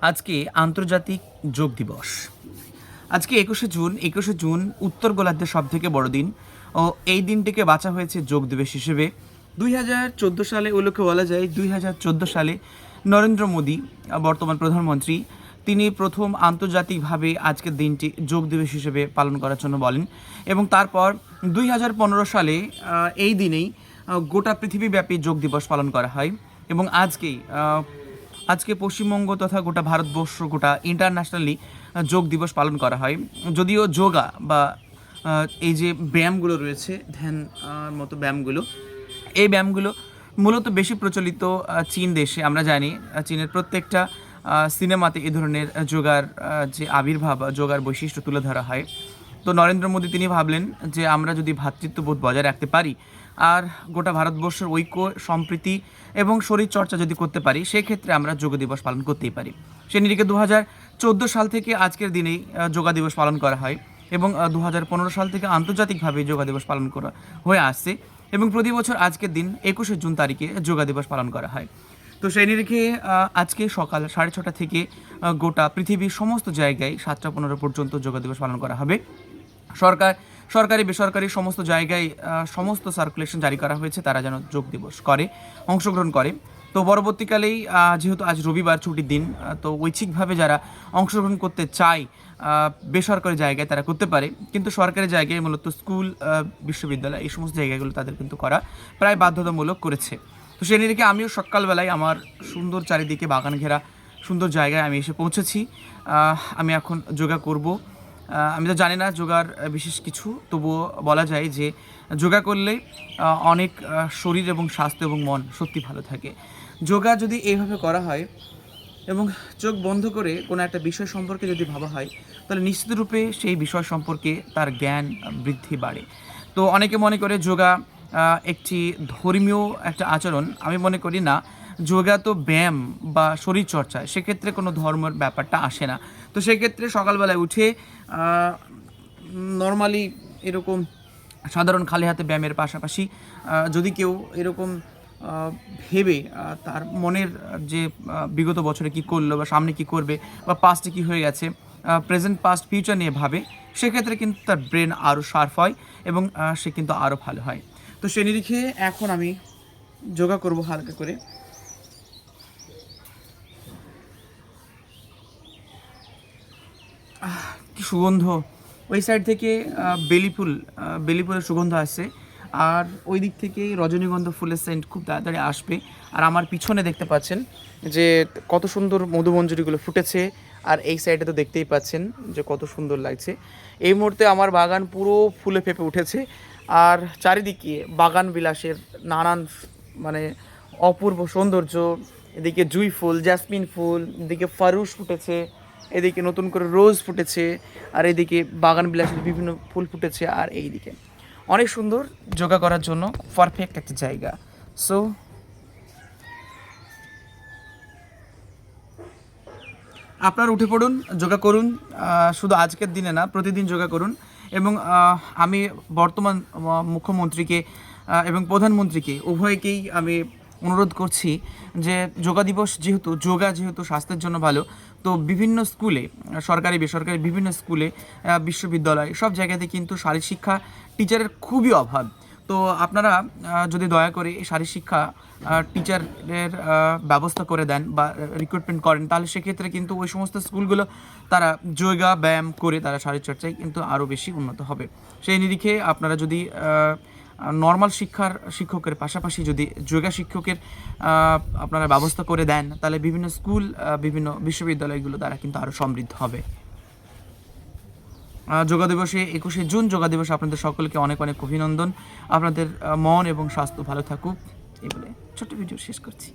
আজকে আন্তর্জাতিক যোগ দিবস। আজকে 21শে জুন উত্তর গোলার্ধের সবথেকে বড় দিন ও এই দিনটিকে বাছা হয়েছে যোগ দিবস হিসেবে। 2014 সালে উল্লেখ্য বলা যায় 2014 সালে নরেন্দ্র মোদী, বর্তমান প্রধানমন্ত্রী, তিনি প্রথম আন্তর্জাতিকভাবে আজকের দিনটি যোগ দিবস হিসেবে পালন করার জন্য বলেন এবং তারপর 2015 সালে এই দিনেই গোটা পৃথিবীব্যাপী যোগ দিবস পালন করা হয় এবং আজকে পশ্চিমবঙ্গ তথা গোটা ভারতবর্ষ, গোটা ইন্টারন্যাশনালি যোগ দিবস পালন করা হয়। যদিও যোগা বা এই যে ব্যায়ামগুলো রয়েছে, ধ্যান মতো ব্যায়ামগুলো, এই ব্যায়ামগুলো মূলত বেশি প্রচলিত চীন দেশে। আমরা জানি চীনের প্রত্যেকটা সিনেমাতে এই ধরনের যোগার যে আবির্ভাব, যোগার বৈশিষ্ট্য তুলে ধরা হয়। তো নরেন্দ্র মোদী তিনি ভাবলেন যে আমরা যদি ভ্রাতৃত্ববোধ বজায় রাখতে পারি আর গোটা ভারতবর্ষের ঐক্য, সম্প্রীতি এবং শরীরচর্চা যদি করতে পারি, সেক্ষেত্রে আমরা যোগ দিবস পালন করতেই পারি। সে নিরিখে 2014 সাল থেকে আজকের দিনেই যোগা দিবস পালন করা হয় এবং 2015 সাল থেকে আন্তর্জাতিকভাবে যোগা দিবস পালন করা হয়ে আসছে এবং প্রতি বছর আজকের দিন 21শে জুন তারিখে যোগা দিবস পালন করা হয়। তো সেই নিরিখে আজকে সকাল 6:30 থেকে গোটা পৃথিবীর সমস্ত জায়গায় 7টা 15 পর্যন্ত যোগা দিবস পালন করা হবে। সরকারি বেসরকারি সমস্ত জায়গায় সমস্ত সার্কুলেশন জারি করা হয়েছে, তারা যেন যোগ দিবস করে অংশগ্রহণ করে। তো পরবর্তীকালেই যেহেতু আজ রবিবার ছুটির দিন, তো ঐচ্ছিকভাবে যারা অংশগ্রহণ করতে চায় বেসরকারি জায়গায় তারা করতে পারে, কিন্তু সরকারি জায়গায় মূলত স্কুল, বিশ্ববিদ্যালয়, এই সমস্ত জায়গাগুলো তাদের কিন্তু করা প্রায় বাধ্যতামূলক করেছে। তো সেই নিরিখে আমিও সকালবেলায় আমার সুন্দর চারিদিকে বাগান ঘেরা সুন্দর জায়গায় আমি এসে পৌঁছেছি। আমি এখন যোগা করব। আমি তো জানি না যোগার বিশেষ কিছু, তবুও বলা যায় যে যোগা করলে অনেক শরীর এবং স্বাস্থ্য এবং মন সত্যি ভালো থাকে। যোগা যদি এইভাবে করা হয় এবং চোখ বন্ধ করে কোনো একটা বিষয় সম্পর্কে যদি ভাবা হয়, তাহলে নিশ্চিতরূপে সেই বিষয় সম্পর্কে তার জ্ঞান বৃদ্ধি বাড়ে। তো অনেকে মনে করে যোগা একটি ধর্মীয় একটা আচরণ। আমি মনে করি না, যোগা তো ব্যায়াম বা শরীরচর্চা, সেক্ষেত্রে কোনো ধর্মের ব্যাপারটা আসে না। তো সেক্ষেত্রে সকালবেলায় উঠে নর্মালি এরকম সাধারণ খালি হাতে ব্যায়ামের পাশাপাশি যদি কেউ এরকম ভেবে তার মনের যে বিগত বছরে কি করলো বা সামনে কি করবে বা পাস্টে কি হয়ে গেছে, প্রেজেন্ট পাস্ট ফিউচার নিয়ে ভাবে, সেক্ষেত্রে কিন্তু তার ব্রেন আরও শার্প হয় এবং সে কিন্তু আরও ভালো হয়। তো সে নিরিখে এখন আমি যোগা করব হালকা করে। কি সুগন্ধ! ওই সাইড থেকে বেলি ফুলের সুগন্ধ আসছে, আর ওই দিক থেকে রজনীগন্ধা ফুলের সেন্ট খুব তাড়াতাড়ি আসবে। আর আমার পিছনে দেখতে পাচ্ছেন যে কত সুন্দর মধুমঞ্জরিগুলো ফুটেছে, আর এই সাইডে তো দেখতেই পাচ্ছেন যে কত সুন্দর লাগছে। এই মুহূর্তে আমার বাগান পুরো ফুলে ফেঁপে উঠেছে, আর চারিদিকে বাগান বিলাসের নানান মানে অপূর্ব সৌন্দর্য। এদিকে জুঁই ফুল, জ্যাসমিন ফুল, এদিকে ফারুস ফুটেছে, এদিকে নতুন করে রোজ ফুটেছে, আর এদিকে বাগান বিলাসের বিভিন্ন ফুল ফুটেছে, আর এইদিকে অনেক সুন্দর যোগা করার জন্য পারফেক্ট একটা জায়গা। সো আপনারা উঠে পড়ুন, যোগা করুন। শুধু আজকের দিনে না, প্রতিদিন যোগা করুন। এবং আমি বর্তমান মুখ্যমন্ত্রীকে এবং প্রধানমন্ত্রীকে উভয়কেই আমি অনুরোধ করছি যে যোগা দিবস যেহেতু স্বাস্থ্যের জন্য ভালো, তো বিভিন্ন স্কুলে, সরকারি বেসরকারি বিভিন্ন স্কুলে, বিশ্ববিদ্যালয়, সব জায়গাতে কিন্তু শারীরশিক্ষা টিচারের খুবই অভাব। তো আপনারা যদি দয়া করে এই শারীরশিক্ষা টিচারের ব্যবস্থা করে দেন বা রিক্রুটমেন্ট করেন, তাহলে সেক্ষেত্রে কিন্তু ওই সমস্ত স্কুলগুলো তারা যোগা ব্যায়াম করে তারা শারীরচর্চায় কিন্তু আরও বেশি উন্নত হবে। সেই নিরিখে আপনারা যদি নর্মাল শিক্ষকের পাশাপাশি যদি যোগা শিক্ষকের আপনারা ব্যবস্থা করে দেন, তাহলে বিভিন্ন স্কুল, বিভিন্ন বিশ্ববিদ্যালয়গুলো তারা কিন্তু আরও সমৃদ্ধ হবে। যোগা দিবসে 21শে জুন যোগা দিবসে আপনাদের সকলকে অনেক অনেক অভিনন্দন। আপনাদের মন এবং স্বাস্থ্য ভালো থাকুক, এই বলে ছোট্ট ভিডিও শেষ করছি।